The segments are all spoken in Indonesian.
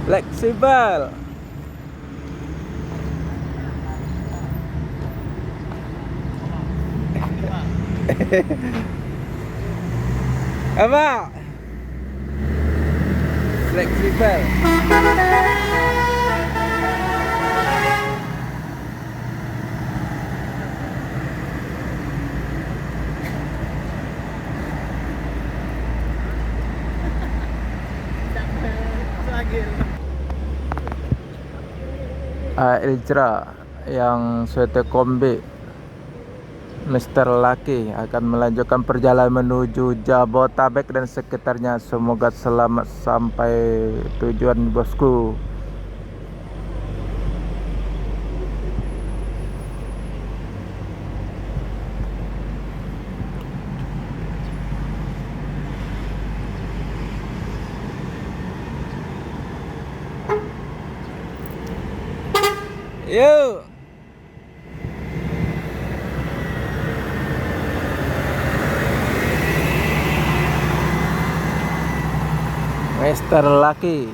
Fleksibel. Apa? Fleksibel. Ijra yang suatu kombi Mister Lucky akan melanjutkan perjalanan menuju Jabotabek dan sekitarnya. Semoga selamat sampai tujuan, bosku. Yuk. Mister Lucky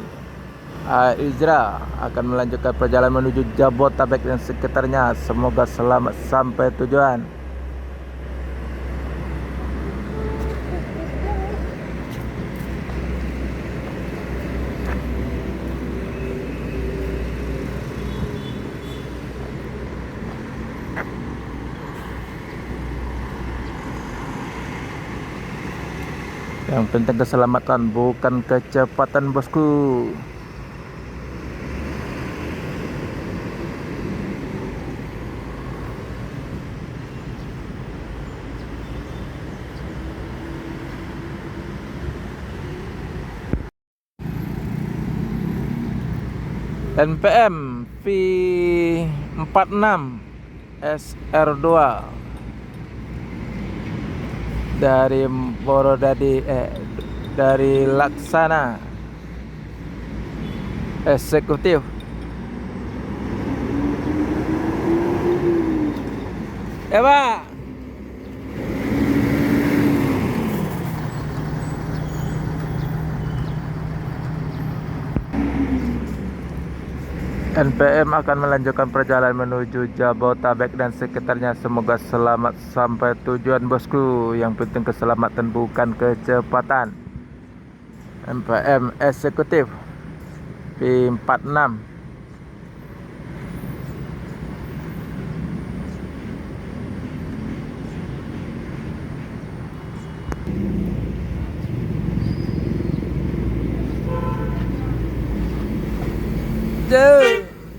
Ijra akan melanjutkan perjalanan menuju Jabotabek dan sekitarnya. Semoga selamat sampai tujuan. Yang penting keselamatan, bukan kecepatan, bosku. NPM V46 SR2 dari Borodadi, dari Laksana Eksekutif. Pak. NPM akan melanjutkan perjalanan menuju Jabotabek dan sekitarnya. Semoga selamat sampai tujuan, bosku. Yang penting keselamatan, bukan kecepatan. NPM Eksekutif P46.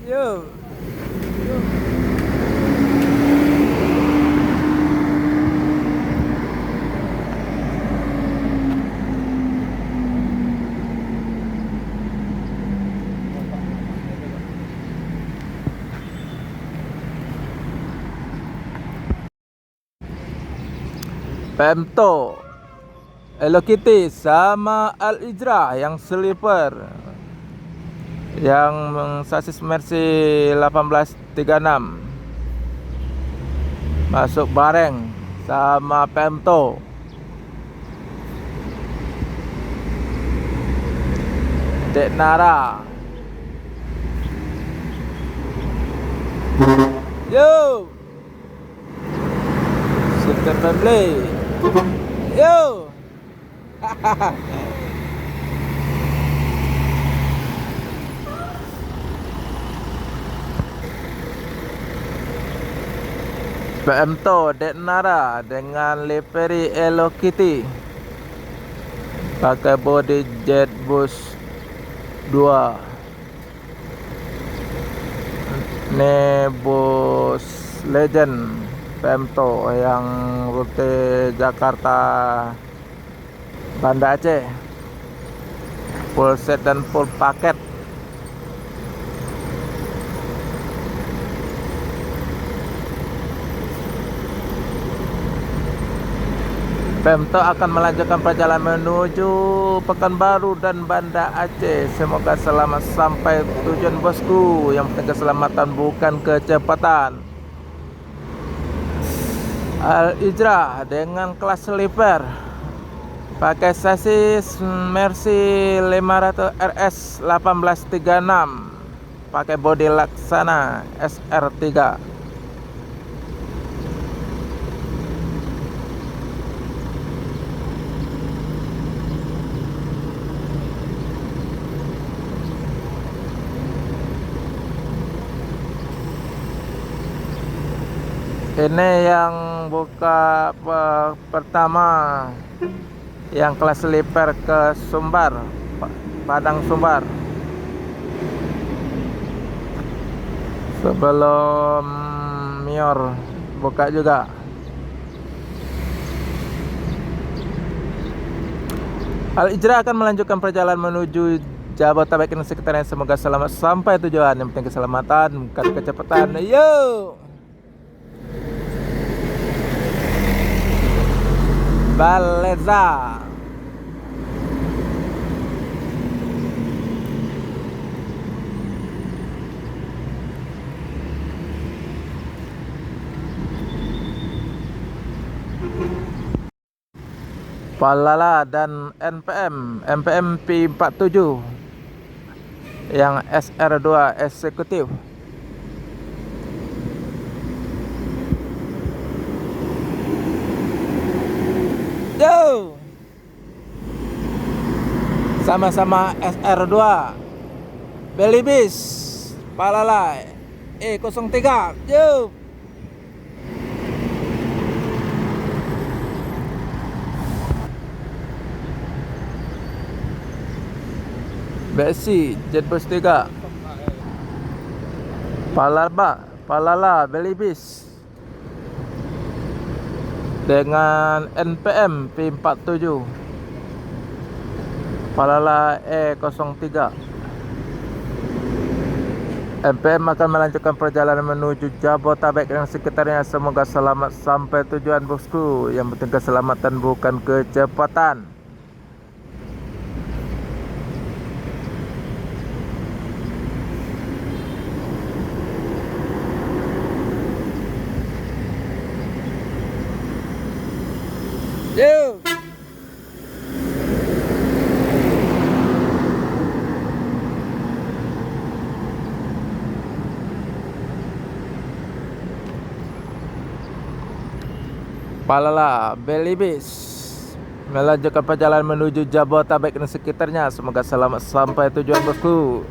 Yo. Pemto, Hello Kitty sama Al Ijra yang sleeper, yang sasis Mercy 1836 masuk bareng sama Pemto. Dek Nara. Yo. Super Family. Yo. Pemto Dek Nara dengan livery Hello Kitty, pakai body Jet Boost 2. Nebus Legend Pemto yang rute Jakarta Banda Aceh, full set dan full paket. Pemto akan melanjutkan perjalanan menuju Pekanbaru dan Banda Aceh. Semoga selamat sampai tujuan, bosku. Yang penting keselamatan, bukan kecepatan. Al Ijra dengan kelas sleeper Pakai sasis Mercy 500 RS 1836. Pakai bodi Laksana SR3. Ini yang buka pertama, yang kelas sleeper ke Sumbar, Padang Sumbar. Sebelum Mior buka juga. Al-Ijra akan melanjutkan perjalanan menuju Jabodetabek dan sekitarnya. Semoga selamat sampai tujuan. Yang penting keselamatan, bukan kecepatan. Yo, Baleza. Palala dan NPM P47 yang SR2 eksekutif. Yo, sama-sama SR2 Belibis Palala E03. Yo, Besi Jetbus 3 Palala Belibis dengan NPM P47 Palala E03. NPM akan melanjutkan perjalanan menuju Jabodetabek dan sekitarnya. Semoga selamat sampai tujuan bosku. Yang penting keselamatan, bukan kecepatan. Yo, Palala Belibis melanjutkan perjalanan menuju Jabodetabek dan sekitarnya. Semoga selamat sampai tujuan bosku.